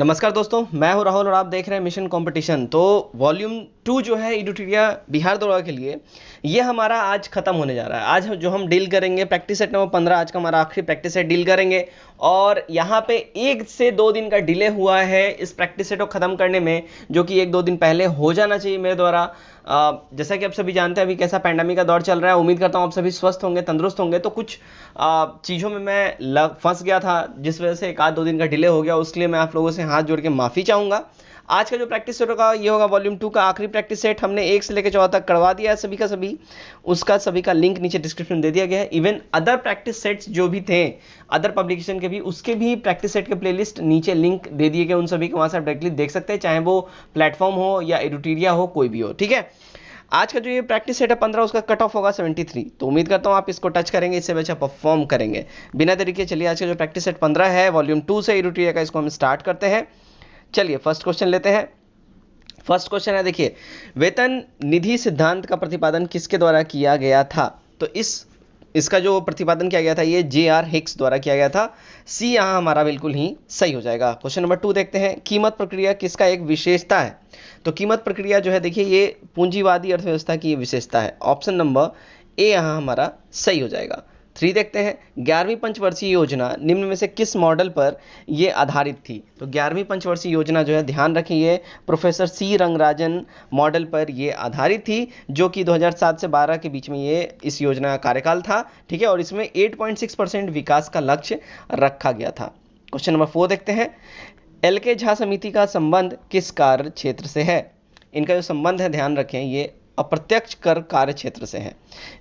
नमस्कार दोस्तों, मैं हूं राहुल और आप देख रहे हैं मिशन कंपटीशन। तो वॉल्यूम 2 जो है एडुटेरिया बिहार दौरा के लिए, ये हमारा आज खत्म होने जा रहा है। आज जो हम डील करेंगे प्रैक्टिस सेट नंबर 15, आज का हमारा आखिरी प्रैक्टिस सेट डील करेंगे। और यहाँ पे 1 से 2 दिन का डिले हुआ है इस प्रैक्टिस सेट को खत्म करने में, जो कि 1-2 दिन पहले हो जाना चाहिए मेरे द्वारा। जैसा कि आप सभी जानते हैं अभी कैसा पैंडेमिक का दौर चल रहा है। उम्मीद करता हूँ आप सभी स्वस्थ होंगे, तंदुरुस्त होंगे। तो कुछ चीज़ों में मैं फंस गया था, जिस वजह से 1-2 दिन का डिले हो गया। उसके लिए मैं आप लोगों से हाथ जोड़ के माफ़ी चाहूँगा। आज का जो प्रैक्टिस सेट होगा ये होगा वॉल्यूम 2 का आखिरी प्रैक्टिस सेट। हमने 1 से लेकर 14 तक करवा दिया है सभी का सभी। उसका सभी का लिंक नीचे डिस्क्रिप्शन में दे दिया गया है। इवन अदर प्रैक्टिस सेट्स जो भी थे अदर पब्लिकेशन के भी, उसके भी प्रैक्टिस सेट के प्लेलिस्ट नीचे लिंक दे दिए गए। उन सभी को वहाँ से आप डायरेक्टली देख सकते हैं, चाहे वो प्लेटफॉर्म हो या एडुटेरिया हो, कोई भी हो। ठीक है, आज का जो ये प्रैक्टिस सेट है 15, उसका कट ऑफ होगा 73। तो उम्मीद करता हूँ आप इसको टच करेंगे, इससे अच्छा परफॉर्म करेंगे। बिना देरी के चलिए आज का जो प्रैक्टिस सेट 15 है वॉल्यूम 2 से एडुटेरिया का, इसको हम स्टार्ट करते हैं। चलिए फर्स्ट क्वेश्चन लेते हैं। फर्स्ट क्वेश्चन है, देखिए, वेतन निधि सिद्धांत का प्रतिपादन किसके द्वारा किया गया था? तो इसका जो प्रतिपादन किया गया था ये J.R. हिक्स द्वारा किया गया था। सी यहाँ हमारा बिल्कुल ही सही हो जाएगा। क्वेश्चन नंबर 2 देखते हैं। कीमत प्रक्रिया किसका एक विशेषता है? तो कीमत प्रक्रिया जो है, देखिए, ये पूंजीवादी अर्थव्यवस्था की विशेषता है। ऑप्शन नंबर ए यहाँ हमारा सही हो जाएगा। 3 देखते हैं। 11वीं पंचवर्षीय योजना निम्न में से किस मॉडल पर ये आधारित थी? तो 11वीं पंचवर्षीय योजना जो है, ध्यान रखें, ये प्रोफेसर सी रंगराजन मॉडल पर ये आधारित थी, जो कि 2007 से 12 के बीच में ये इस योजना का कार्यकाल था। ठीक है, और इसमें 8.6% विकास का लक्ष्य रखा गया था। क्वेश्चन नंबर 4 देखते हैं। एल.के. झा समिति का संबंध किस कार्य क्षेत्र से है? इनका जो संबंध है, ध्यान रखें, ये अप्रत्यक्ष कर कार्य क्षेत्र से है।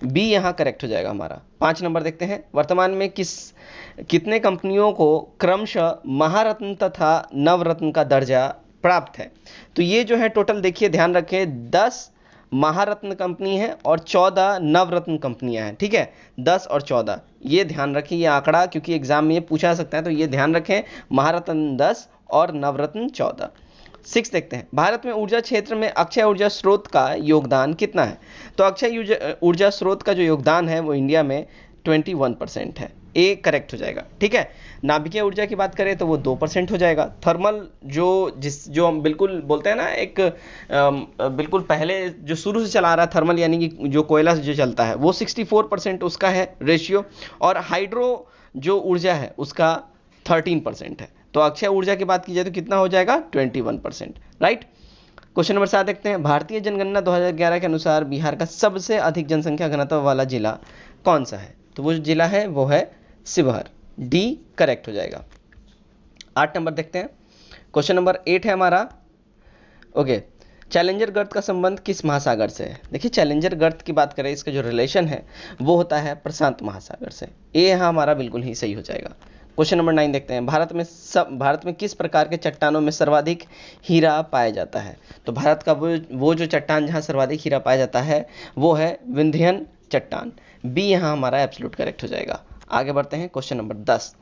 बी यहाँ करेक्ट हो जाएगा हमारा। 5 नंबर देखते हैं। वर्तमान में कितने कंपनियों को क्रमशः महारत्न तथा नवरत्न का दर्जा प्राप्त है? तो ये जो है टोटल, देखिए ध्यान रखें, 10 महारत्न कंपनी है और 14 नवरत्न कंपनियां हैं। ठीक है, 10 और 14, ये ध्यान रखें, ये आंकड़ा क्योंकि एग्जाम में ये पूछा सकता है, तो ये ध्यान रखें, महारत्न 10 और नवरत्न 14। 6 देखते हैं। भारत में ऊर्जा क्षेत्र में अक्षय ऊर्जा स्रोत का योगदान कितना है? तो अक्षय ऊर्जा स्रोत का जो योगदान है वो इंडिया में 21% है। ए करेक्ट हो जाएगा। ठीक है, नाभिकीय ऊर्जा की बात करें तो वो 2% हो जाएगा। थर्मल जो हम बिल्कुल बोलते हैं ना, एक बिल्कुल पहले जो शुरू से चला रहा है थर्मल, यानी कि जो कोयला से जो चलता है, वो 64% उसका है रेशियो। और हाइड्रो जो ऊर्जा है उसका 13% है। तो अक्षय ऊर्जा की बात की जाए तो कितना हो जाएगा? 21%। राइट। क्वेश्चन नंबर 7 देखते हैं। भारतीय जनगणना 2011 के अनुसार बिहार का सबसे अधिक जनसंख्या घनत्व वाला जिला कौन सा है? तो वो जिला है वो है शिवहर। डी करेक्ट हो जाएगा। 8 नंबर देखते हैं। क्वेश्चन नंबर 8 है हमारा, ओके, चैलेंजर गर्त का संबंध किस महासागर से है? देखिए, चैलेंजर गर्त की बात करें, इसका जो रिलेशन है वो होता है प्रशांत महासागर से। ए यहाँ हमारा बिल्कुल ही सही हो जाएगा। क्वेश्चन नंबर 9 देखते हैं। भारत में किस प्रकार के चट्टानों में सर्वाधिक हीरा पाया जाता है? तो भारत का वो जो चट्टान जहाँ सर्वाधिक हीरा पाया जाता है वो है विंध्यन चट्टान। बी यहाँ हमारा एब्सोल्यूट करेक्ट हो जाएगा। आगे बढ़ते हैं। Question number 10।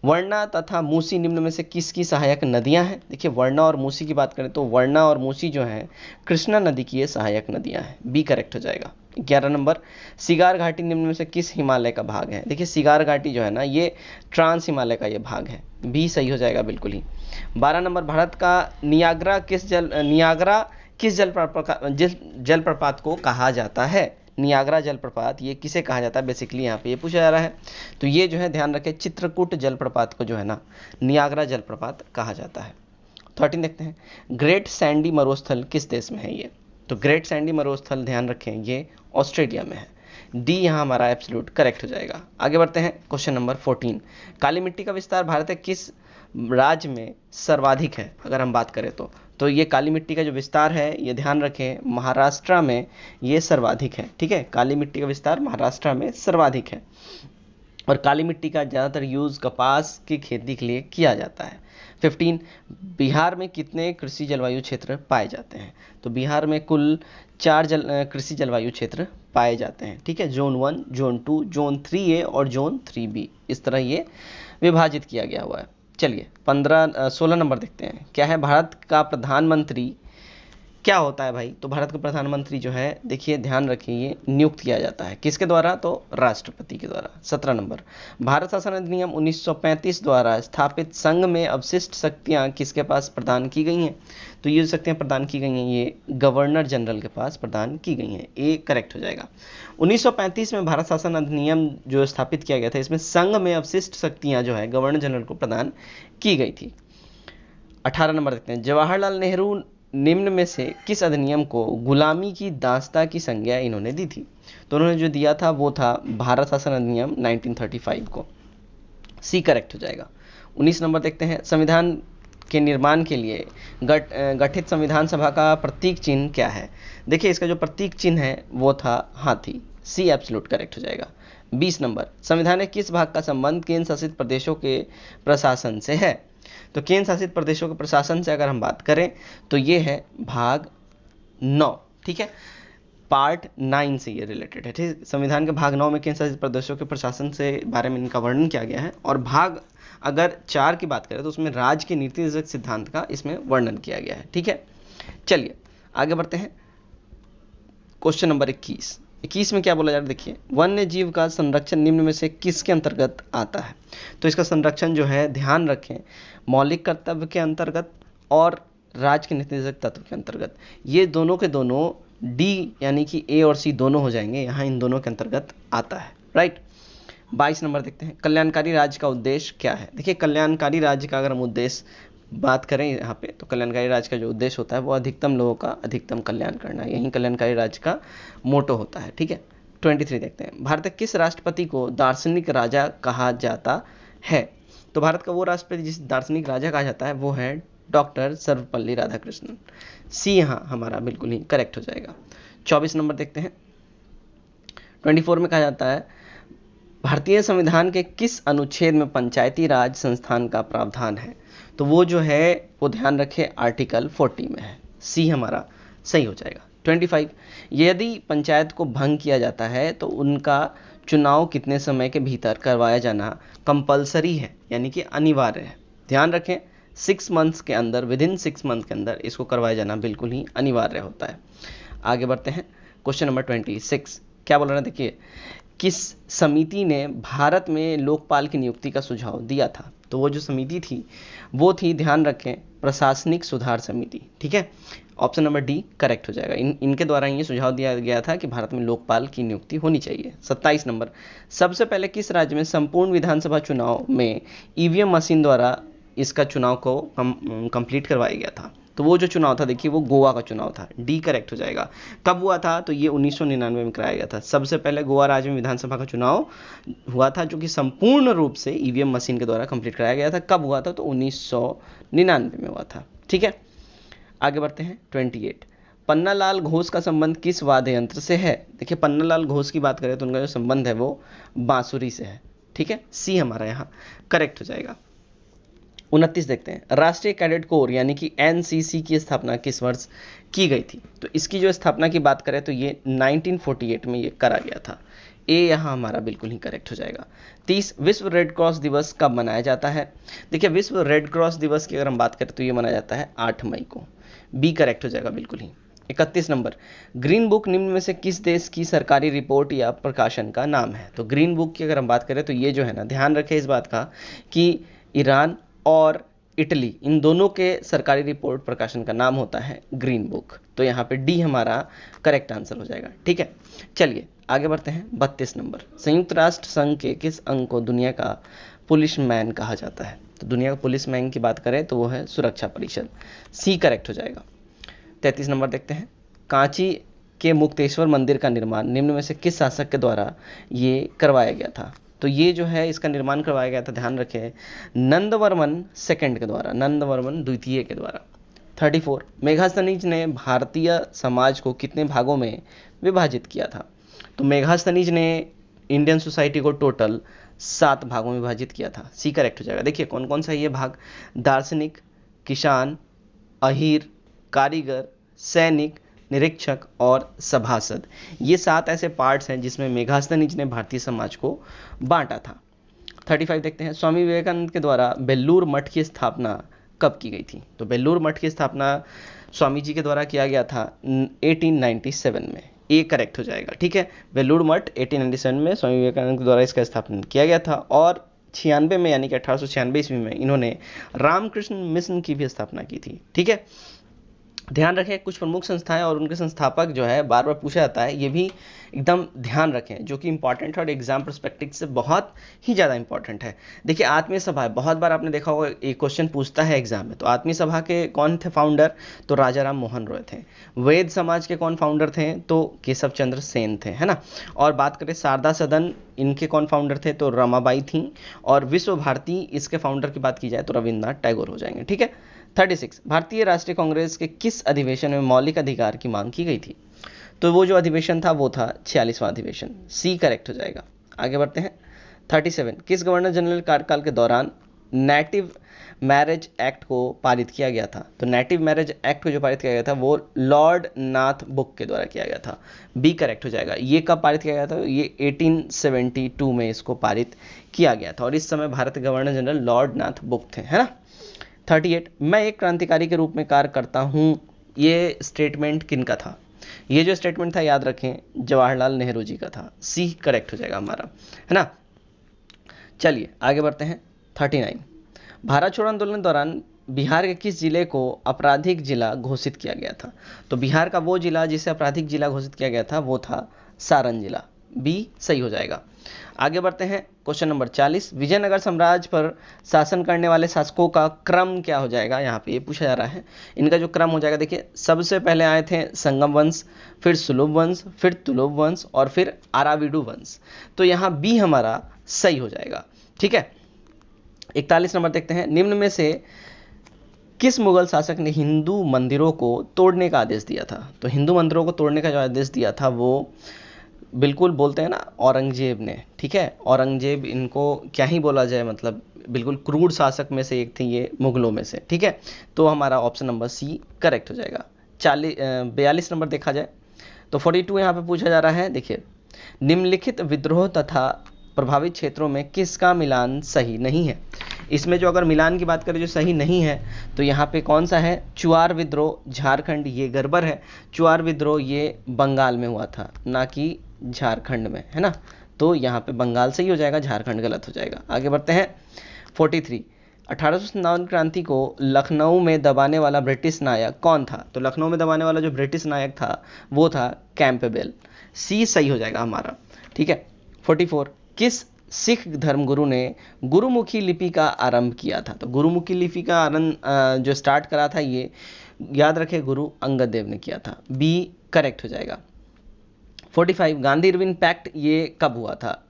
वर्णा तथा मूसी निम्न में से किसकी सहायक नदियां हैं? देखिए, वर्णा और मूसी की बात करें तो वर्णा और मूसी जो है कृष्णा नदी की ये सहायक नदियां हैं। बी करेक्ट हो जाएगा। 11 नंबर। सिगार घाटी निम्न में से किस हिमालय का भाग है? देखिए, सिगार घाटी जो है ना, ये ट्रांस हिमालय का ये भाग है। बी सही हो जाएगा बिल्कुल ही। 12 नंबर। भारत का नियाग्रा किस जलप्रपात को कहा जाता है? नियाग्रा जलप्रपात ये किसे कहा जाता है? बेसिकली यहाँ पे ये पूछा जा रहा है। तो ये जो है ध्यान रखें, चित्रकूट जलप्रपात को जो है ना नियाग्रा जलप्रपात कहा जाता है। 13 देखते हैं। ग्रेट सैंडी मरुस्थल किस देश में है ये? तो ग्रेट सैंडी मरुस्थल ध्यान रखें ये ऑस्ट्रेलिया में है। डी यहाँ हमारा एब्सोल्यूट करेक्ट हो जाएगा। आगे बढ़ते हैं। Question number 14। काली मिट्टी का विस्तार भारत के किस राज्य में सर्वाधिक है अगर हम बात करें तो ये काली मिट्टी का जो विस्तार है ये ध्यान रखें महाराष्ट्र में ये सर्वाधिक है। ठीक है, काली मिट्टी का विस्तार महाराष्ट्र में सर्वाधिक है। और काली मिट्टी का ज़्यादातर यूज़ कपास की खेती के लिए किया जाता है। 15। बिहार में कितने कृषि जलवायु क्षेत्र पाए जाते हैं? तो बिहार में कुल 4 कृषि जलवायु क्षेत्र पाए जाते हैं। ठीक है, जोन 1, जोन 2, जोन 3A और जोन 3B, इस तरह ये विभाजित किया गया हुआ है। चलिए 16 नंबर देखते हैं। क्या है? भारत का प्रधानमंत्री क्या होता है भाई, तो भारत का प्रधानमंत्री जो है, देखिए ध्यान रखिए, ये नियुक्त किया जाता है किसके द्वारा, तो राष्ट्रपति के द्वारा। 17 नंबर, भारत शासन अधिनियम 1935 द्वारा स्थापित संघ में अवशिष्ट शक्तियां किसके पास प्रदान की गई हैं, तो ये जो शक्तियां प्रदान की गई हैं ये गवर्नर जनरल के पास प्रदान की गई हैं, ये करेक्ट हो जाएगा। 1935 में भारत शासन अधिनियम जो स्थापित किया गया था, इसमें संघ में अवशिष्ट शक्तियां जो है गवर्नर जनरल को प्रदान की गई थी। 18 नंबर देखते हैं, जवाहरलाल नेहरू निम्न में से किस अधिनियम को गुलामी की दास्ता की संज्ञा इन्होंने दी थी, तो उन्होंने जो दिया था वो था भारत शासन अधिनियम 1935 को, सी करेक्ट हो जाएगा। 19 नंबर देखते हैं, संविधान के निर्माण के लिए गठित संविधान सभा का प्रतीक चिन्ह क्या है, देखिए इसका जो प्रतीक चिन्ह है वो था हाथी, सी एब्सोल्यूट करेक्ट हो जाएगा। 20 नंबर, संविधान के किस भाग का संबंध केंद्र शासित प्रदेशों के प्रशासन से है, तो केंद्र शासित प्रदेशों के प्रशासन से अगर हम बात करें तो ये है भाग 9, ठीक है, पार्ट 9 से ये रिलेटेड है, ठीक। संविधान के भाग 9 में केंद्र शासित प्रदेशों के प्रशासन से बारे में इनका वर्णन किया गया है, और भाग अगर 4 की बात करें तो उसमें राज्य के नीति निर्देशक सिद्धांत का इसमें वर्णन किया गया है, ठीक है। चलिए आगे बढ़ते हैं, क्वेश्चन नंबर 21 में क्या बोला जा रहा है, देखिए वन्य जीव का संरक्षण निम्न में से किसके अंतर्गत आता है, तो इसका संरक्षण जो है ध्यान रखें मौलिक कर्तव्य के अंतर्गत और राज्य के नीति निर्देशक तत्व के अंतर्गत, ये दोनों के दोनों डी यानी कि ए और सी दोनों हो जाएंगे, यहाँ इन दोनों के अंतर्गत आता है, राइट। 22 नंबर देखते हैं, कल्याणकारी राज्य का उद्देश्य क्या है, देखिए कल्याणकारी राज्य का अगर हम उद्देश्य बात करें यहाँ पे, तो कल्याणकारी राज्य का जो उद्देश्य होता है वो अधिकतम लोगों का अधिकतम कल्याण करना है, यही कल्याणकारी राज्य का मोटो होता है, ठीक है। 23 देखते हैं, भारत के किस राष्ट्रपति को दार्शनिक राजा कहा जाता है, तो भारत का वो राष्ट्रपति जिस दार्शनिक राजा कहा जाता है वो है डॉक्टर सर्वपल्ली राधाकृष्णन, सी यहाँ हमारा बिल्कुल ही करेक्ट हो जाएगा। 24 नंबर देखते हैं, 24 में कहा जाता है भारतीय संविधान के किस अनुच्छेद में पंचायती राज संस्थान का प्रावधान है, तो वो जो है वो ध्यान रखें आर्टिकल 40 में है, सी हमारा सही हो जाएगा। 25, यदि पंचायत को भंग किया जाता है तो उनका चुनाव कितने समय के भीतर करवाया जाना कंपलसरी है, यानी कि अनिवार्य है, ध्यान रखें 6 मंथ्स के अंदर, विदिन 6 मंथ के अंदर इसको करवाया जाना बिल्कुल ही अनिवार्य होता है। आगे बढ़ते हैं, क्वेश्चन नंबर 26 क्या बोल रहा है, देखिए किस समिति ने भारत में लोकपाल की नियुक्ति का सुझाव दिया था, तो वो जो समिति थी वो थी, ध्यान रखें प्रशासनिक सुधार समिति, ठीक है। ऑप्शन नंबर डी करेक्ट हो जाएगा, इनके द्वारा ये सुझाव दिया गया था कि भारत में लोकपाल की नियुक्ति होनी चाहिए। 27 नंबर, सबसे पहले किस राज्य में संपूर्ण विधानसभा चुनाव में ईवीएम मशीन द्वारा इसका चुनाव को कंप्लीट करवाया गया था, तो वो जो चुनाव था देखिए वो गोवा का चुनाव था, डी करेक्ट हो जाएगा। कब हुआ था, तो ये 1999 में कराया गया था, सबसे पहले गोवा राज्य में विधानसभा का चुनाव हुआ था जो कि संपूर्ण रूप से ईवीएम मशीन के द्वारा कंप्लीट कराया गया था। कब हुआ था, तो 1999 में हुआ था, ठीक है। आगे बढ़ते हैं 28, पन्नालाल घोष का संबंध किस वाद्य यंत्र से है, देखिए पन्नालाल घोष की बात करें तो उनका जो संबंध है वो बांसुरी से है, ठीक है, सी हमारा यहाँ करेक्ट हो जाएगा। 29 देखते हैं, राष्ट्रीय कैडेट कोर यानी कि एनसीसी की स्थापना किस वर्ष की गई थी, तो इसकी जो स्थापना की बात करें तो ये 1948 में ये करा गया था, ए यहाँ हमारा बिल्कुल ही करेक्ट हो जाएगा। 30, विश्व रेड क्रॉस दिवस कब मनाया जाता है, देखिए विश्व रेड क्रॉस दिवस की अगर हम बात करें तो ये मनाया जाता है 8 मई को, बी करेक्ट हो जाएगा बिल्कुल ही। 31 नंबर, ग्रीन बुक निम्न में से किस देश की सरकारी रिपोर्ट या प्रकाशन का नाम है, तो ग्रीन बुक की अगर हम बात करें तो ये जो है ना, ध्यान रखें इस बात का कि ईरान और इटली इन दोनों के सरकारी रिपोर्ट प्रकाशन का नाम होता है ग्रीन बुक, तो यहाँ पे डी हमारा करेक्ट आंसर हो जाएगा, ठीक है। चलिए आगे बढ़ते हैं, 32 नंबर, संयुक्त राष्ट्र संघ के किस अंग को दुनिया का पुलिसमैन कहा जाता है, तो दुनिया का पुलिसमैन की बात करें तो वो है सुरक्षा परिषद, सी करेक्ट हो जाएगा। 33 नंबर देखते हैं, कांची के मुक्तेश्वर मंदिर का निर्माण निम्न में से किस शासक के द्वारा ये करवाया गया था, तो ये जो है इसका निर्माण करवाया गया था, ध्यान रखें नंदवर्मन सेकंड के द्वारा, नंदवर्मन द्वितीय के द्वारा। 34, मेघास्थनीज ने भारतीय समाज को कितने भागों में विभाजित किया था, तो मेघास्थनीज ने इंडियन सोसाइटी को टोटल 7 भागों में विभाजित किया था, सी करेक्ट हो जाएगा। देखिए कौन कौन सा ये भाग, दार्शनिक, किसान, अहीर, कारीगर, सैनिक, निरीक्षक और सभासद, ये 7 ऐसे पार्ट्स हैं जिसमें मेघास्थनीज ने भारतीय समाज को बांटा था। 35 देखते हैं, स्वामी विवेकानंद के द्वारा बेल्लूर मठ की स्थापना कब की गई थी? तो बेलूर मठ की स्थापना स्वामी जी के द्वारा किया गया था 1897 में। ए करेक्ट हो जाएगा, ठीक है। बेलूर मठ 1897 में स्वामी विवेकानंद के द्वारा इसका स्थापना किया गया था। और 96 में यानी कि 1896 ईस्वी में इन्होंने रामकृष्ण मिशन की भी स्थापना की थी, ठीक है। ध्यान रखें कुछ प्रमुख संस्थाएं और उनके संस्थापक जो है बार बार पूछा जाता है, ये भी एकदम ध्यान रखें, जो कि इंपॉर्टेंट है और एग्जाम पर्सपेक्टिव से बहुत ही ज़्यादा इंपॉर्टेंट है। देखिए आत्मीय सभा, बहुत बार आपने देखा होगा एक क्वेश्चन पूछता है एग्जाम में। तो आत्मीय सभा के कौन थे फाउंडर? तो राजा राम मोहन रॉय थे। वेद समाज के कौन फाउंडर थे? तो केशव चंद्र सेन थे, है ना। और बात करें शारदा सदन, इनके कौन फाउंडर थे? तो रमाबाई थी। और विश्व भारती, इसके फाउंडर की बात की जाए तो रविन्द्रनाथ टैगोर हो जाएंगे, ठीक है। 36 भारतीय राष्ट्रीय कांग्रेस के किस अधिवेशन में मौलिक अधिकार की मांग की गई थी? तो वो जो अधिवेशन था वो था 46वां अधिवेशन। सी करेक्ट हो जाएगा। आगे बढ़ते हैं। 37 किस गवर्नर जनरल कार्यकाल के दौरान नेटिव मैरिज एक्ट को पारित किया गया था? तो नेटिव मैरिज एक्ट को जो पारित किया गया था वो लॉर्ड नाथ बुक के द्वारा किया गया था। बी करेक्ट हो जाएगा। ये कब पारित किया गया था? ये 1872 में इसको पारित किया गया था और इस समय भारत के गवर्नर जनरल लॉर्ड नाथ बुक थे, है ना। 38 मैं एक क्रांतिकारी के रूप में कार्य करता हूं, ये स्टेटमेंट किनका था? ये जो स्टेटमेंट था याद रखें जवाहरलाल नेहरू जी का था। सी करेक्ट हो जाएगा हमारा, है ना। चलिए आगे बढ़ते हैं। 39 भारत छोड़ो आंदोलन के दौरान बिहार के किस जिले को आपराधिक जिला घोषित किया गया था? तो बिहार का वो जिला जिसे आपराधिक जिला घोषित किया गया था वो था सारण जिला। बी सही हो जाएगा। आगे बढ़ते हैं। क्वेश्चन नंबर 40 विजयनगर साम्राज्य पर शासन करने वाले शासकों का क्रम क्या हो जाएगा? यहाँ पे ये पूछा जा रहा है। इनका जो क्रम हो जाएगा, देखिए सबसे पहले आए थे संगम वंश, फिर सुलभ वंश, फिर तुलुभ वंश और फिर आराविडु वंश। तो यहाँ बी हमारा सही हो जाएगा, ठीक है। 41 नंबर देखते हैं। निम्न में से किस मुगल शासक ने हिंदू मंदिरों को तोड़ने का आदेश दिया था? तो हिंदू मंदिरों को तोड़ने का जो आदेश दिया था वो बिल्कुल बोलते हैं ना औरंगजेब ने, ठीक है। औरंगजेब, इनको क्या ही बोला जाए, मतलब बिल्कुल क्रूर शासक में से एक थे ये मुगलों में से, ठीक है। तो हमारा ऑप्शन नंबर सी करेक्ट हो जाएगा। 42 नंबर देखा जाए तो 42 यहाँ पे पूछा जा रहा है। देखिए निम्नलिखित विद्रोह तथा प्रभावित क्षेत्रों में किसका मिलान सही नहीं है? इसमें जो अगर मिलान की बात करें जो सही नहीं है तो यहाँ पे कौन सा है? चुआर विद्रोह झारखंड, ये गड़बड़ है। चुआर विद्रोह ये बंगाल में हुआ था, ना कि झारखंड में, है ना। तो यहाँ पे बंगाल सही हो जाएगा, झारखंड गलत हो जाएगा। आगे बढ़ते हैं। 43 1857 क्रांति को लखनऊ में दबाने वाला ब्रिटिश नायक कौन था? तो लखनऊ में दबाने वाला जो ब्रिटिश नायक था वो था कैंपबेल। सी सही हो जाएगा हमारा, ठीक है। 44 किस सिख धर्मगुरु ने गुरुमुखी लिपि का आरंभ किया था? तो गुरुमुखी लिपि का आरंभ जो स्टार्ट करा था ये याद रखें गुरु अंगद देव ने किया था। बी करेक्ट हो जाएगा। 45 गांधी इरविन पैक्ट ये कब हुआ था?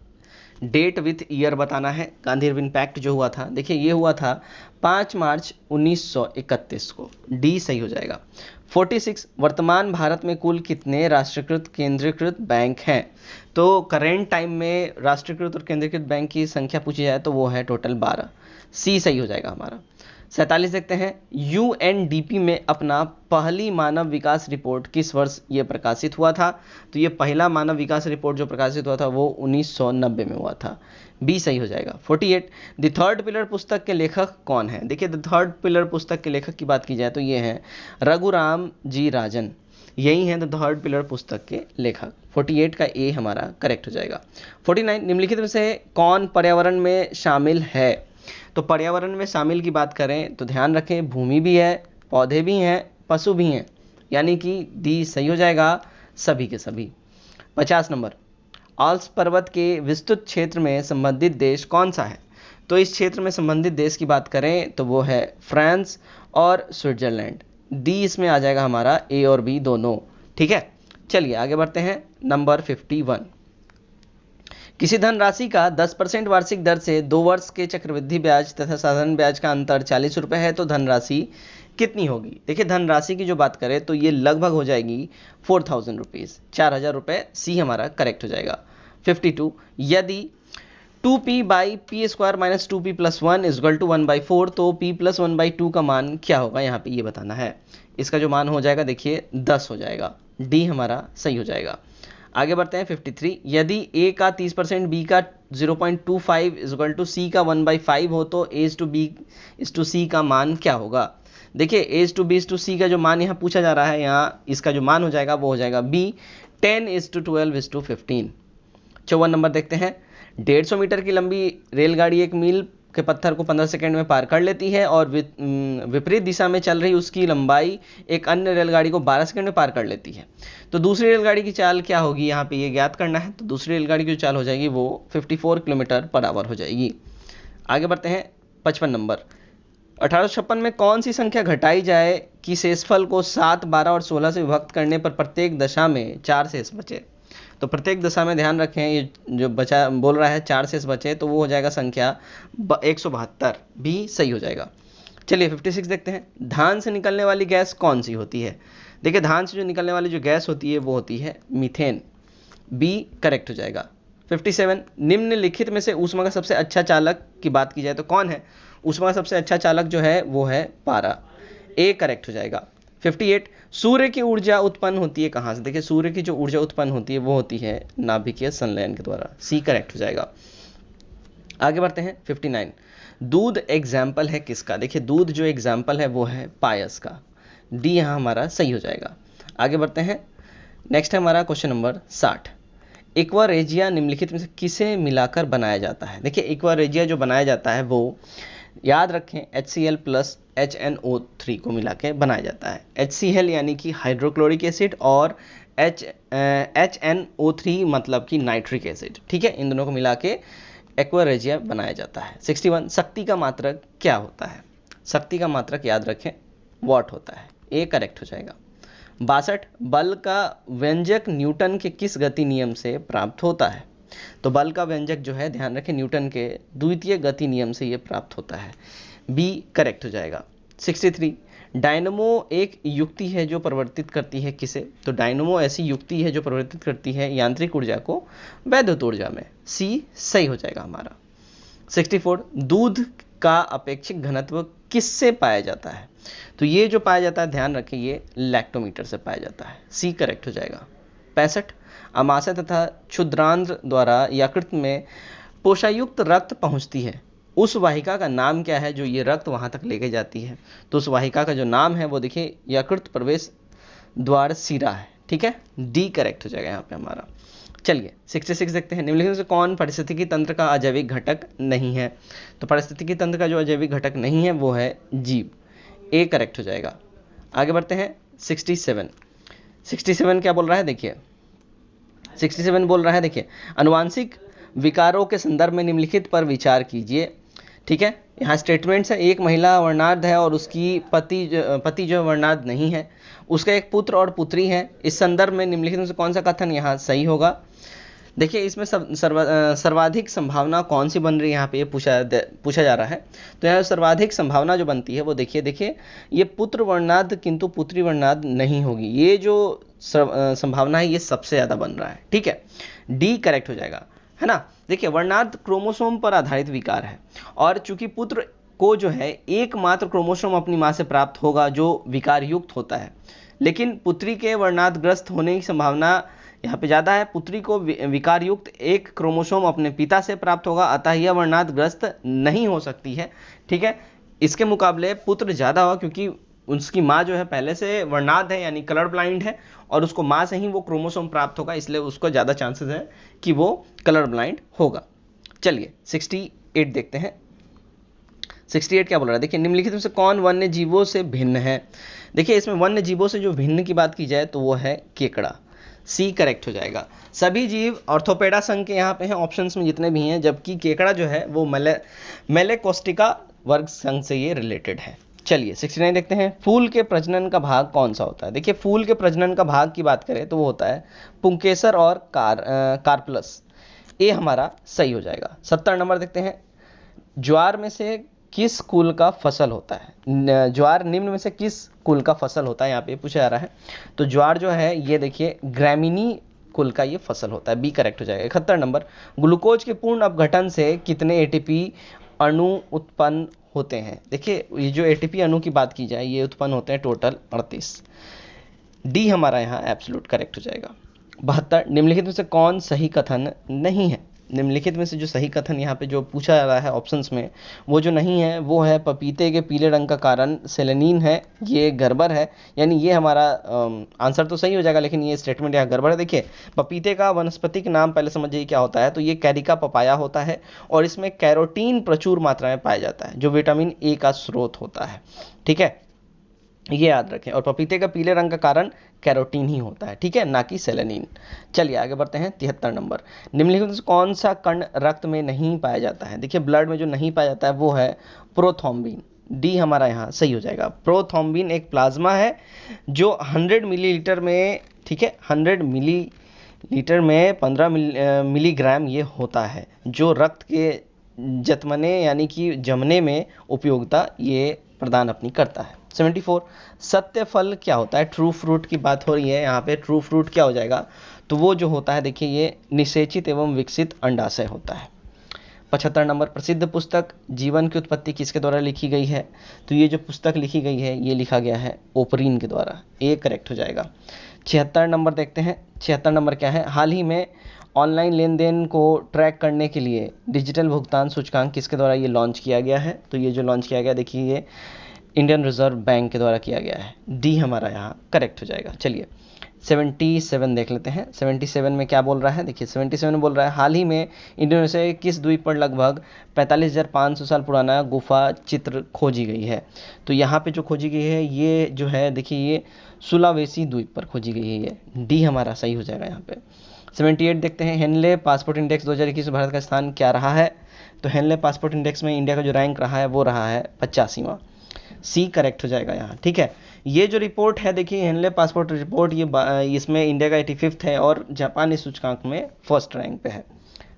डेट विथ ईयर बताना है। गांधी इरविन पैक्ट जो हुआ था, देखिए ये हुआ था 5 मार्च 1931 को। डी सही हो जाएगा। 46 वर्तमान भारत में कुल कितने राष्ट्रीयकृत केंद्रीकृत बैंक हैं? तो करेंट टाइम में राष्ट्रीयकृत और केंद्रीकृत बैंक की संख्या पूछी जाए तो वो है टोटल 12। सी सही हो जाएगा हमारा। 47 देखते हैं। यूएनडीपी में अपना पहली मानव विकास रिपोर्ट किस वर्ष ये प्रकाशित हुआ था? तो ये पहला मानव विकास रिपोर्ट जो प्रकाशित हुआ था वो 1990 में हुआ था। बी सही हो जाएगा। 48 द थर्ड पिलर पुस्तक के लेखक कौन है? देखिए द थर्ड पिलर पुस्तक के लेखक की बात की जाए तो ये हैं रघुराम जी राजन, यही हैं द थर्ड पिलर पुस्तक के लेखक। 48 का ए हमारा करेक्ट हो जाएगा। 49 निम्नलिखित में से कौन पर्यावरण में शामिल है? तो पर्यावरण में शामिल की बात करें तो ध्यान रखें भूमि भी है, पौधे भी हैं, पशु भी हैं, यानी कि डी सही हो जाएगा सभी के सभी। 50 नंबर आल्प्स पर्वत के विस्तृत क्षेत्र में संबंधित देश कौन सा है? तो इस क्षेत्र में संबंधित देश की बात करें तो वो है फ्रांस और स्विट्जरलैंड। डी इसमें आ जाएगा हमारा, ए और बी दोनों, ठीक है। चलिए आगे बढ़ते हैं। नंबर 51 किसी धनराशि का 10% वार्षिक दर से 2 वर्ष के चक्रवृद्धि ब्याज तथा साधारण ब्याज का अंतर 40 रुपये है तो धनराशि कितनी होगी? देखिए धनराशि की जो बात करें तो ये लगभग हो जाएगी 4000 रुपीज़, 4000 रुपये। सी हमारा करेक्ट हो जाएगा। 52 यदि 2p by P square minus 2p plus 1 is equal to 1/4 तो p प्लस 1/2 का मान क्या होगा? यहाँ पे ये बताना है। इसका जो मान हो जाएगा देखिए 10 हो जाएगा। डी हमारा सही हो जाएगा। आगे बढ़ते हैं 53, यदि a का 30%, b का 0.25 इज इक्वल टू c का 1/5 हो तो a is to b is to c का मान क्या होगा। देखिए a is to b is to c का जो मान यहाँ पूछा जा रहा है, यहाँ इसका जो मान हो जाएगा वो हो जाएगा b 10 is to 12 is to 15। 54 number देखते हैं, 150 मीटर की लंबी रेलगाड़ी 1 मील के पत्थर को 15 सेकंड में पार कर लेती है और विपरीत दिशा में चल रही उसकी लंबाई एक अन्य रेलगाड़ी को 12 सेकंड में पार कर लेती है। तो दूसरी रेलगाड़ी की चाल क्या होगी, यहाँ पे ये ज्ञात करना है। तो दूसरी रेलगाड़ी की जो चाल हो जाएगी वो 54 किलोमीटर पर आवर हो जाएगी। आगे बढ़ते हैं 55 नंबर, 1856 में कौन सी संख्या घटाई जाए कि शेषफल को 7, 12 और 16 से विभक्त करने पर प्रत्येक दशा में 4 शेष बचे। तो प्रत्येक दशा में ध्यान रखें, ये जो बचा बोल रहा है 4 शेष बचे, तो वो हो जाएगा संख्या 172, भी सही हो जाएगा। चलिए 56 देखते हैं, धान से निकलने वाली गैस कौन सी होती है। देखिए धान से जो निकलने वाली जो गैस होती है वो होती है मीथेन, बी करेक्ट हो जाएगा। 57, निम्नलिखित में से ऊष्मा का सबसे अच्छा चालक की बात की जाए तो कौन है। ऊष्मा का सबसे अच्छा चालक जो है वो है पारा, ए करेक्ट हो जाएगा। 58, सूर्य की ऊर्जा उत्पन्न होती है कहाँ से। देखिए सूर्य की जो ऊर्जा उत्पन्न होती है वो होती है नाभिकीय संलयन के द्वारा, सी करेक्ट हो जाएगा। आगे बढ़ते हैं 59, दूध एग्जाम्पल है किसका। देखिए दूध जो एग्जाम्पल है वो है पायस का, डी यहाँ हमारा सही हो जाएगा। आगे बढ़ते हैं, नेक्स्ट है हमारा क्वेश्चन नंबर 60, एक्वारेजिया निम्नलिखित में से किसे मिलाकर बनाया जाता है। देखिए एक्वारेजिया जो बनाया जाता है वो याद रखें HCl प्लस HNO3 को मिला के बनाया जाता है। HCl यानी कि हाइड्रोक्लोरिक एसिड और HNO3 मतलब कि नाइट्रिक एसिड, ठीक है, इन दोनों को मिला के एक्वारेजिया बनाया जाता है। 61, शक्ति का मात्रक क्या होता है। शक्ति का मात्रक याद रखें वॉट होता है, ए करेक्ट हो जाएगा। 62, बल का व्यंजक न्यूटन के किस गति नियम से प्राप्त होता है। तो बल का व्यंजक जो है ध्यान रखें न्यूटन के द्वितीय गति नियम से ये प्राप्त होता है, बी करेक्ट हो जाएगा। 63, डायनमो एक युक्ति है जो परिवर्तित करती है किसे। तो डायनमो ऐसी युक्ति है जो परिवर्तित करती है यांत्रिक ऊर्जा को वैद्युत ऊर्जा में, सी सही हो जाएगा हमारा। 64, दूध का अपेक्षित घनत्व किससे पाया जाता है। तो ये जो पाया जाता है ध्यान रखें ये लैक्टोमीटर से पाया जाता है, सी करेक्ट हो जाएगा। 65, अमाशय तथा क्षुद्रांध्र द्वारा यकृत में पोषायुक्त रक्त पहुंचती है, उस वाहिका का नाम क्या है जो ये रक्त वहां तक लेके जाती है। तो उस वाहिका का जो नाम है वो देखिए यकृत प्रवेश द्वार सिरा है, ठीक है, डी करेक्ट हो जाएगा यहाँ पे हमारा। चलिए 66 देखते हैं, निम्नलिखित में से कौन पारिस्थितिकी तंत्र का अजैविक घटक नहीं है। तो पारिस्थितिकी तंत्र का जो अजैविक घटक नहीं है वो है जीव, ए करेक्ट हो जाएगा। आगे बढ़ते हैं 67 क्या बोल रहा है देखिए, 67 बोल रहा है देखिए, अनुवांशिक विकारों के संदर्भ में निम्नलिखित पर विचार कीजिए, ठीक है। यहाँ स्टेटमेंट्स है, एक महिला वर्णार्ध है और उसकी पति जो वर्णार्ध नहीं है, उसका एक पुत्र और पुत्री है। इस संदर्भ में निम्नलिखित में से कौन सा कथन यहाँ सही होगा। देखिए इसमें सर्वाधिक संभावना कौन सी बन रही है, यहाँ पे ये पूछा जा रहा है। तो यहाँ सर्वाधिक संभावना जो बनती है वो देखिए ये पुत्र वर्णार्ध किंतु पुत्री वर्णार्ध नहीं होगी, ये जो संभावना है ये सबसे ज़्यादा बन रहा है, ठीक है, डी करेक्ट हो जाएगा, है ना। देखिए वर्णार्ध क्रोमोसोम पर आधारित विकार है और चूंकि पुत्र को जो है एकमात्र क्रोमोसोम अपनी मां से प्राप्त होगा जो विकार युक्त होता है, लेकिन पुत्री के वर्णार्ध ग्रस्त होने की संभावना यहाँ पे ज़्यादा है। पुत्री को विकार युक्त एक क्रोमोसोम अपने पिता से प्राप्त होगा, अतः यह वर्णार्ध ग्रस्त नहीं हो सकती है, ठीक है। इसके मुकाबले पुत्र ज़्यादा होगा क्योंकि उसकी माँ जो है पहले से वर्णार्ध है यानी कलर ब्लाइंड है और उसको माँ से ही वो क्रोमोसोम प्राप्त होगा, इसलिए उसको ज़्यादा चांसेस है कि वो कलर ब्लाइंड होगा। चलिए 68 देखते हैं, 68 क्या बोल रहा है देखिए, निम्नलिखित में से कौन वन्य जीवों से भिन्न है। देखिए इसमें वन्य जीवों से जो भिन्न की बात की जाए तो वो है केकड़ा, सी करेक्ट हो जाएगा। सभी जीव ऑर्थोपेडा संघ के यहाँ पे हैं ऑप्शंस में जितने भी हैं, जबकि केकड़ा जो है वो मेलेकोस्टिका वर्ग संघ से ये रिलेटेड है। चलिए 69 देखते हैं, फूल के प्रजनन का भाग कौन सा होता है। देखिए फूल के प्रजनन का भाग की बात करें तो वो होता है पुंकेसर और कार्पलस, ये हमारा सही हो जाएगा। 70 नंबर देखते हैं, ज्वार में से किस कुल का फसल होता है। ज्वार निम्न में से किस कुल का फसल होता है यहाँ पे पूछा जा रहा है। तो ज्वार जो है ये देखिए ग्रैमीनी कुल का ये फसल होता है, बी करेक्ट हो जाएगा। 71 नंबर, ग्लूकोज के पूर्ण अपघटन से कितने एटीपी अणु उत्पन्न होते हैं। देखिए ये जो एटीपी अणु की बात की जाए ये उत्पन्न होते हैं टोटल 38, डी हमारा यहाँ एब्सोल्यूट करेक्ट हो जाएगा। 72, निम्नलिखित में से कौन सही कथन नहीं है? निम्नलिखित में से जो सही कथन यहाँ पे जो पूछा जा रहा है ऑप्शंस में, वो जो नहीं है वो है पपीते के पीले रंग का कारण सेलेनिन है, ये गड़बड़ है। यानी ये हमारा आंसर तो सही हो जाएगा, लेकिन ये स्टेटमेंट यहाँ गड़बड़ है। देखिए, पपीते का वानस्पतिक नाम पहले समझिए क्या होता है, तो ये कैरिका पपाया होता है और इसमें कैरोटीन प्रचुर मात्रा में पाया जाता है, जो विटामिन ए का स्रोत होता है। ठीक है, ये याद रखें। और पपीते का पीले रंग का कारण कैरोटीन ही होता है, ठीक है, ना कि सेलेनिन। चलिए आगे बढ़ते हैं। 73 नंबर, निम्नलिखित में से कौन सा कण रक्त में नहीं पाया जाता है? देखिए, ब्लड में जो नहीं पाया जाता है वो है प्रोथ्रोम्बिन। डी हमारा यहाँ सही हो जाएगा। प्रोथ्रोम्बिन एक प्लाज्मा है जो 100 मिलीलीटर में, ठीक है, 100 मिलीलीटर में 15 मिलीग्राम ये होता है, जो रक्त के जतमने यानी कि जमने में उपयोगिता ये प्रदान अपनी करता है। 74, सत्य फल क्या होता है? ट्रू फ्रूट की बात हो रही है यहाँ पे। ट्रू फ्रूट क्या हो जाएगा? तो वो जो होता है, देखिए, ये निषेचित एवं विकसित अंडाशय होता है। 75 नंबर, प्रसिद्ध पुस्तक जीवन की उत्पत्ति किसके द्वारा लिखी गई है? तो ये जो पुस्तक लिखी गई है ये लिखा गया है ओपरीन के द्वारा, ए करेक्ट हो जाएगा। 76 नंबर देखते हैं। 76 नंबर क्या है? हाल ही में ऑनलाइन लेन देन को ट्रैक करने के लिए डिजिटल भुगतान सूचकांक किसके द्वारा ये लॉन्च किया गया है? तो ये जो लॉन्च किया गया, देखिए, ये इंडियन रिजर्व बैंक के द्वारा किया गया है। डी हमारा यहाँ करेक्ट हो जाएगा। चलिए 77 देख लेते हैं। 77 में क्या बोल रहा है? देखिए, 77 में बोल रहा है हाल ही में इंडोनेशिया के किस द्वीप पर लगभग 45,500 साल पुराना गुफा चित्र खोजी गई है? तो यहाँ पे जो खोजी गई है ये जो है, देखिए, ये सुलावेसी द्वीप पर खोजी गई है। ये डी हमारा सही हो जाएगा यहाँ पे। 78 देखते हैं। हेनले पासपोर्ट इंडेक्स 2021 में भारत का स्थान क्या रहा है? तो हेनले पासपोर्ट इंडेक्स में इंडिया का जो रैंक रहा है वो रहा है 85वां। सी करेक्ट हो जाएगा यहाँ, ठीक है। ये जो रिपोर्ट है, देखिए, हेनले पासपोर्ट रिपोर्ट, ये इसमें इंडिया का 85th है और जापान इस सूचकांक में फर्स्ट रैंक पे है।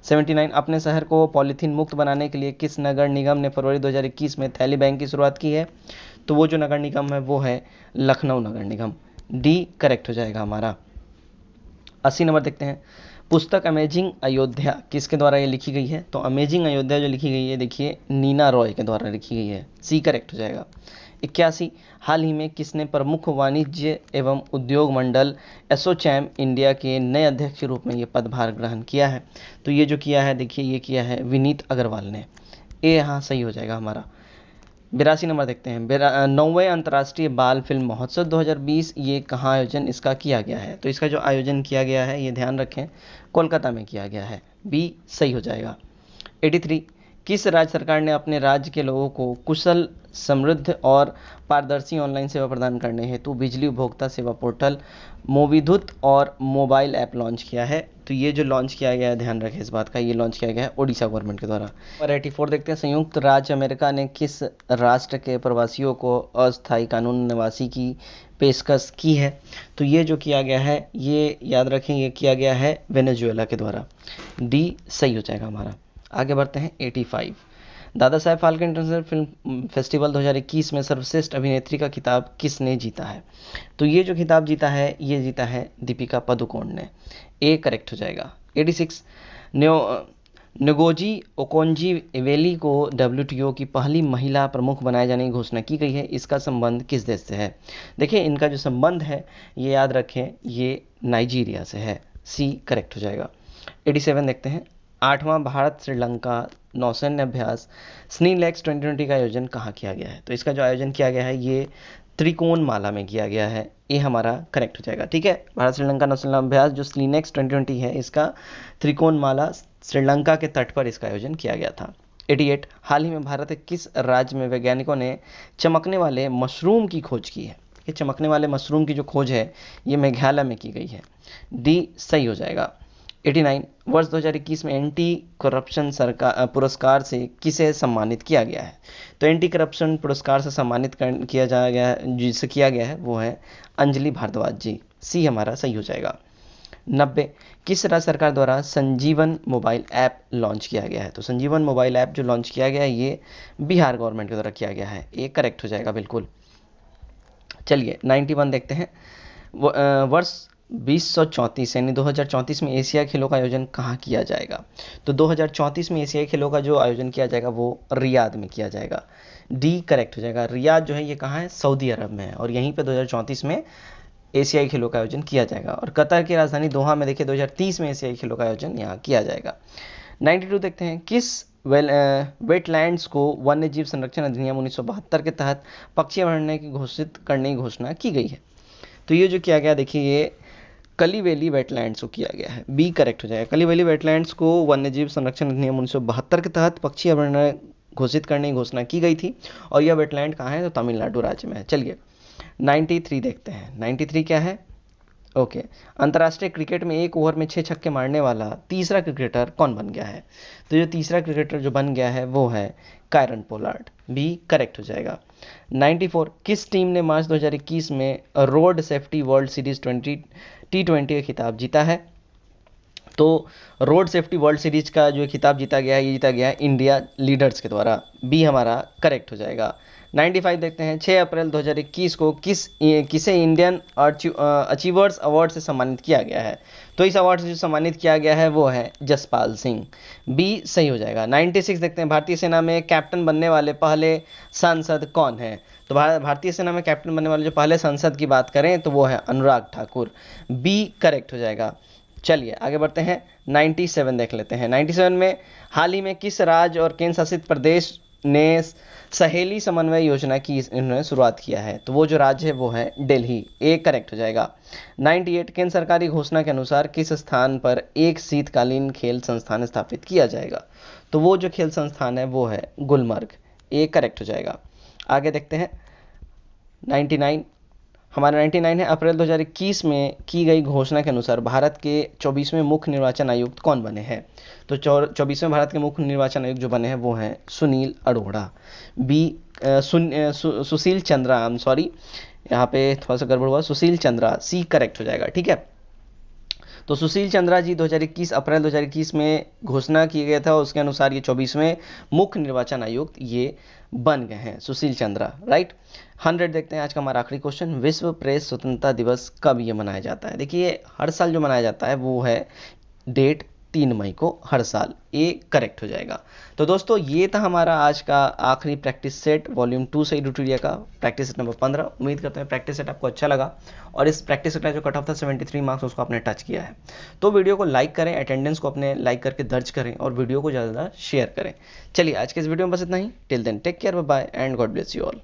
79, अपने शहर को पॉलीथीन मुक्त बनाने के लिए किस नगर निगम ने फरवरी 2021 में थैली बैंक की शुरुआत की है? तो वो जो नगर निगम है वो है लखनऊ नगर निगम। डी करेक्ट हो जाएगा हमारा। 80 नंबर देखते हैं। पुस्तक अमेजिंग अयोध्या किसके द्वारा ये लिखी गई है? तो अमेजिंग अयोध्या जो लिखी गई है, देखिए, नीना रॉय के द्वारा लिखी गई है। सी करेक्ट हो जाएगा। 81, हाल ही में किसने प्रमुख वाणिज्य एवं उद्योग मंडल एसोचैम इंडिया के नए अध्यक्ष के रूप में ये पदभार ग्रहण किया है? तो ये जो किया है, देखिए, ये किया है विनीत अग्रवाल ने। ए यहाँ सही हो जाएगा हमारा। 82 नंबर देखते हैं। 9वें अंतर्राष्ट्रीय बाल फिल्म महोत्सव 2020 ये कहाँ आयोजन इसका किया गया है? तो इसका जो आयोजन किया गया है, ये ध्यान रखें, कोलकाता में किया गया है। बी सही हो जाएगा। 83, किस राज्य सरकार ने अपने राज्य के लोगों को कुशल, समृद्ध और पारदर्शी ऑनलाइन सेवा प्रदान करने हेतु बिजली उपभोक्ता सेवा पोर्टल मोविदुत और मोबाइल ऐप लॉन्च किया है? तो ये जो लॉन्च किया गया है, ध्यान रखें इस बात का, ये लॉन्च किया गया है ओडिशा गवर्नमेंट के द्वारा। और 84 देखते हैं। संयुक्त राज्य अमेरिका ने किस राष्ट्र के प्रवासियों को अस्थायी कानून निवासी की पेशकश की है? तो ये जो किया गया है, ये याद रखें, ये किया गया है वेनेजुएला के द्वारा। डी सही हो जाएगा हमारा। आगे बढ़ते हैं। 85, Dada Saheb Phalke international film festival 2021 में सर्वश्रेष्ठ अभिनेत्री का खिताब किसने जीता है? तो ये जो खिताब जीता है, ये जीता है दीपिका पादुकोण ने। ए करेक्ट हो जाएगा। 86, नगोजी ओकोंजी-इवेली को WTO की पहली महिला प्रमुख बनाए जाने की घोषणा की गई है, इसका संबंध किस देश से है? देखिए, इनका जो संबंध है, ये याद रखें, ये नाइजीरिया से है। सी करेक्ट हो जाएगा। 87 देखते हैं। 8वां भारत श्रीलंका नौसैन्य अभ्यास स्नीलैक्स 2020 का आयोजन कहाँ किया गया है? तो इसका जो आयोजन किया गया है, ये त्रिकोणमाला में किया गया है। ये हमारा करेक्ट हो जाएगा, ठीक है। भारत श्रीलंका नौसैन्य अभ्यास जो स्नीलैक्स 2020 है, इसका त्रिकोणमाला श्रीलंका के तट पर इसका आयोजन किया गया था। 88, हाल ही में भारत के किस राज्य में वैज्ञानिकों ने चमकने वाले मशरूम की खोज की है? ये चमकने वाले मशरूम की जो खोज है, ये मेघालय में की गई है। डी सही हो जाएगा। 89, वर्ष 2021 में एंटी करप्शन पुरस्कार से किसे सम्मानित किया गया है? तो एंटी करप्शन पुरस्कार से सम्मानित किया जा गया है, जिसे किया गया है वो है अंजलि भारद्वाज जी। सी हमारा सही हो जाएगा। 90, किस राज्य सरकार द्वारा संजीवन मोबाइल ऐप लॉन्च किया गया है? तो संजीवन मोबाइल ऐप जो लॉन्च किया गया है, ये बिहार गवर्नमेंट के द्वारा किया गया है। ये करेक्ट हो जाएगा बिल्कुल। चलिए 91 देखते हैं। वर्ष 2034 यानी 2034 में एशिया खेलों का आयोजन कहाँ किया जाएगा? तो 2034 में एशियाई खेलों का जो आयोजन किया जाएगा वो रियाद में किया जाएगा। डी करेक्ट हो जाएगा। रियाद जो है ये कहाँ है? सऊदी अरब में है, और यहीं पे 2034 में एशियाई खेलों का आयोजन किया जाएगा। और कतर की राजधानी दोहा में देखिए 2030 में एशियाई खेलों का आयोजन यहाँ किया जाएगा। 92 देखते हैं, किस वेटलैंड्स को वन्य जीव संरक्षण अधिनियम 1972 के तहत पक्षी अभयारण्य की घोषित करने की घोषणा की गई है? तो ये जो किया गया, देखिए ये कलिवेली वेटलैंड्स को किया गया है, बी करेक्ट हो जाएगा। कलिवेली वेटलैंड्स को वन्यजीव संरक्षण अधिनियम 1972 के तहत पक्षी अभयारण्य घोषित करने की घोषणा की गई थी, और यह वेटलैंड कहाँ है? तो तमिलनाडु राज्य में है। चलिए 93 देखते हैं, 93 क्या है? ओके, अंतर्राष्ट्रीय क्रिकेट में एक ओवर में 6 छक्के मारने वाला तीसरा क्रिकेटर कौन बन गया है? तो जो तीसरा क्रिकेटर जो बन गया है वो है कायरन पोलार्ड, बी करेक्ट हो जाएगा। 94, किस टीम ने मार्च 2021 में road safety world series T20 का खिताब जीता है? तो रोड सेफ्टी वर्ल्ड सीरीज का जो खिताब जीता गया है, ये जीता गया है इंडिया लीडर्स के द्वारा, बी हमारा करेक्ट हो जाएगा। 95 देखते हैं, 6 अप्रैल 2021 को किसे इंडियन अचीवर्स अवार्ड से सम्मानित किया गया है? तो इस अवार्ड से जो सम्मानित किया गया है वो है जसपाल सिंह, बी सही हो जाएगा। 96 देखते हैं, भारतीय सेना में कैप्टन बनने वाले पहले सांसद कौन है? तो भारतीय सेना में कैप्टन बनने वाले जो पहले सांसद की बात करें तो वो है अनुराग ठाकुर, बी करेक्ट हो जाएगा। चलिए आगे बढ़ते हैं, 97 देख लेते हैं। 97 में हाल ही में किस राज्य और केंद्र शासित प्रदेश ने सहेली समन्वय योजना की इन्होंने शुरुआत किया है? तो वो जो राज्य है वो है दिल्ली, ए करेक्ट हो जाएगा। 98, केंद्र सरकारी घोषणा के अनुसार किस स्थान पर एक शीतकालीन खेल संस्थान स्थापित किया जाएगा? तो वो जो खेल संस्थान है वो है गुलमर्ग, ए करेक्ट हो जाएगा। आगे देखते हैं 99, हमारा 99 है, अप्रैल 2021 में की गई घोषणा के अनुसार भारत के 24वें मुख्य निर्वाचन आयुक्त कौन बने हैं? तो 24वें भारत के मुख्य निर्वाचन आयुक्त जो बने हैं वो हैं Sunil Arora, B Sushil Chandra, I am sorry यहाँ पे थोड़ा सा गड़बड़ हुआ, सुशील चंद्रा, सी करेक्ट हो जाएगा। ठीक है, तो सुशील चंद्रा जी 2021 अप्रैल 2021 में घोषणा किया गया था, उसके अनुसार ये 24वें मुख्य निर्वाचन आयुक्त ये बन गए हैं, सुशील चंद्रा, राइट। 100 देखते हैं, आज का हमारा आखिरी क्वेश्चन, विश्व प्रेस स्वतंत्रता दिवस कब ये मनाया जाता है? देखिए हर साल जो मनाया जाता है वो है डेट 3 मई को हर साल, ए करेक्ट हो जाएगा। तो दोस्तों ये था हमारा आज का आखिरी प्रैक्टिस सेट वॉल्यूम 2 से यूट्यूटोरिया का प्रैक्टिस सेट नंबर 15। उम्मीद करते हैं प्रैक्टिस सेट आपको अच्छा लगा और इस प्रैक्टिस सेट का जो कट ऑफ था 73 मार्क्स उसको आपने टच किया है। तो वीडियो को लाइक करें, अटेंडेंस को अपने लाइक करके दर्ज करें और वीडियो को ज़्यादा शेयर करें। चलिए आज के इस वीडियो में बस इतना ही। Till then take care, bye bye and God bless you all.